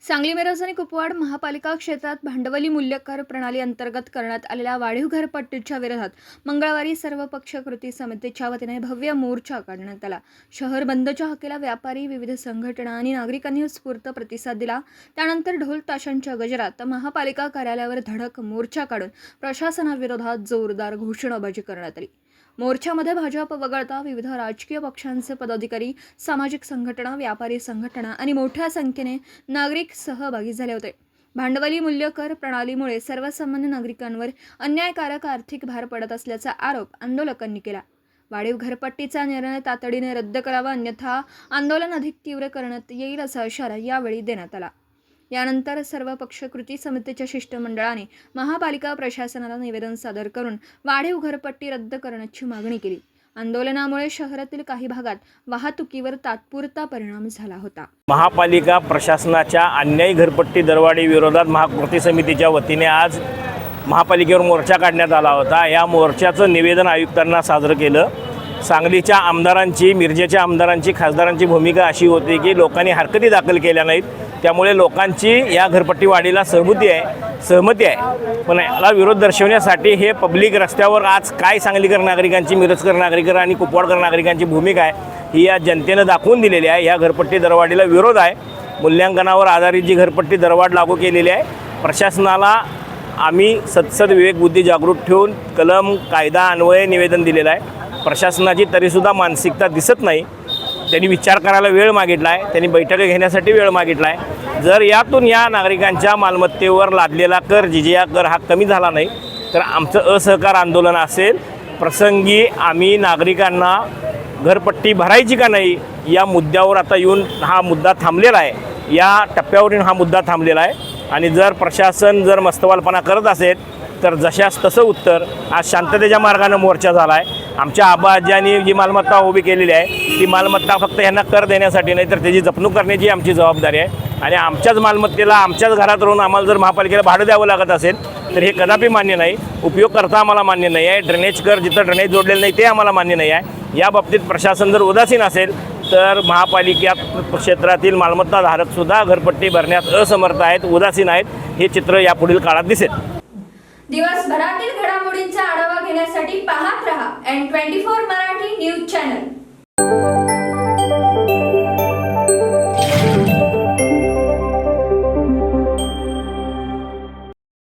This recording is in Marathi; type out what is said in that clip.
सांगली मिरज आणि कुपवाड महापालिका क्षेत्रात भांडवली मूल्य कर प्रणाली अंतर्गत करण्यात आलेल्या वाढीव घरपट्टीच्या विरोधात मंगळवारी सर्वपक्ष कृती समितीच्या वतीने भव्य मोर्चा काढण्यात आला। शहर बंदच्या हाकेला व्यापारी, विविध संघटना आणि नागरिकांनी उत्स्फूर्त प्रतिसाद दिला। त्यानंतर ढोल ताशांच्या गजरात महापालिका कार्यालयावर धडक मोर्चा काढून प्रशासनाविरोधात जोरदार घोषणाबाजी करण्यात आली। मोर्चामध्ये भाजप वगळता विविध राजकीय पक्षांचे पदाधिकारी, सामाजिक संघटना, व्यापारी संघटना आणि मोठ्या संख्येने नागरिक सहभागी झाले होते। भांडवली मूल्य कर प्रणालीमुळे सर्वसामान्य नागरिकांवर अन्यायकारक आर्थिक भार पडत असल्याचा आरोप आंदोलकांनी केला। वाढीव घरपट्टीचा निर्णय तातडीने रद्द करावा, अन्यथा आंदोलन अधिक तीव्र करण्यात येईल असा इशारा यावेळी देण्यात आला। यानंतर सर्वपक्ष कृती समितीच्या शिष्टमंडळाने महापालिका प्रशासनाला निवेदन सादर करून वाढीव घरपट्टी रद्द करण्याची मागणी केली। आंदोलनामुळे शहरातील काही भागात वाहतुकीवर तात्पुरता परिणाम झाला होता। महापालिका प्रशासनाच्या अन्यायी घरपट्टी दरवाढी विरोधात महाकृती समितीच्या वतीने आज महापालिकेवर मोर्चा काढण्यात आला होता। या मोर्चाचं निवेदन आयुक्तांना सादर केलं। सांगलीच्या आमदारांची, मिरजेच्या आमदारांची, खासदारांची भूमिका अशी होती की लोकांनी हरकती दाखल केल्या नाहीत, त्यामुळे लोकांची या घरपट्टी वाढीला सहमती आहे। पण याला विरोध दर्शवण्यासाठी हे पब्लिक रस्त्यावर आज काय सांगलीकर नागरिकांची, मिरजकर नागरिकर आणि कुपवाडकर नागरिकांची भूमिका आहे ही या जनतेनं दाखवून दिलेली आहे। या घरपट्टी दरवाढीला विरोध आहे। मूल्यांकनावर आधारित जी घरपट्टी दरवाढ लागू केलेली आहे, प्रशासनाला आम्ही सत्सद विवेकबुद्धी जागृत ठेवून कलम कायदा अन्वये निवेदन दिलेलं आहे। प्रशासनाची तरीसुद्धा मानसिकता दिसत नाही। त्यांनी विचार करायला वेळ मागितला आहे, त्यांनी बैठक घेण्यासाठी वेळ मागितला आहे। जर यातून या नागरिकांच्या मालमत्तेवर लादलेला कर, जिजिया कर हा कमी झाला नाही तर आमचं असहकार आंदोलन असेल। प्रसंगी आम्ही नागरिकांना घरपट्टी भरायची का नाही या मुद्द्यावर आता येऊन हा मुद्दा थांबलेला आहे। या टप्प्यावरून हा मुद्दा थांबलेला आहे आणि जर प्रशासन मस्तवालपणा करत असेल तर जशास तसं उत्तर। आज शांततेच्या मार्गाने मोर्चा झाला आहे। आमच्या आबाजांनी जी मालमत्ता उभी केलेली आहे ती मालमत्ता फक्त यांना कर देण्यासाठी नाही तर त्याची जपणूक करण्याची आमची जबाबदारी आहे। आणि आमच्याच मालमत्तेला आमच्याच घरात राहून आम्हाला जर महापालिकेला भाडं द्यावं लागत असेल तर हे कदापि मान्य नाही। उपयोग करता आम्हाला मान्य नाही आहे। ड्रेनेज कर जिथं ड्रेनेज जोडलेलं नाही ते आम्हाला मान्य नाही आहे। या बाबतीत प्रशासन जर उदासीन असेल तर महापालिका क्षेत्रातील मालमत्ताधारकसुद्धा घरपट्टी भरण्यात असमर्थ आहेत, उदासीन आहेत। हे चित्र यापुढील काळात दिसेल। दिवसभरातील घडामोडींचा आढावा घेण्यासाठी पाहत रहा N24 मराठी न्यूज चॅनल।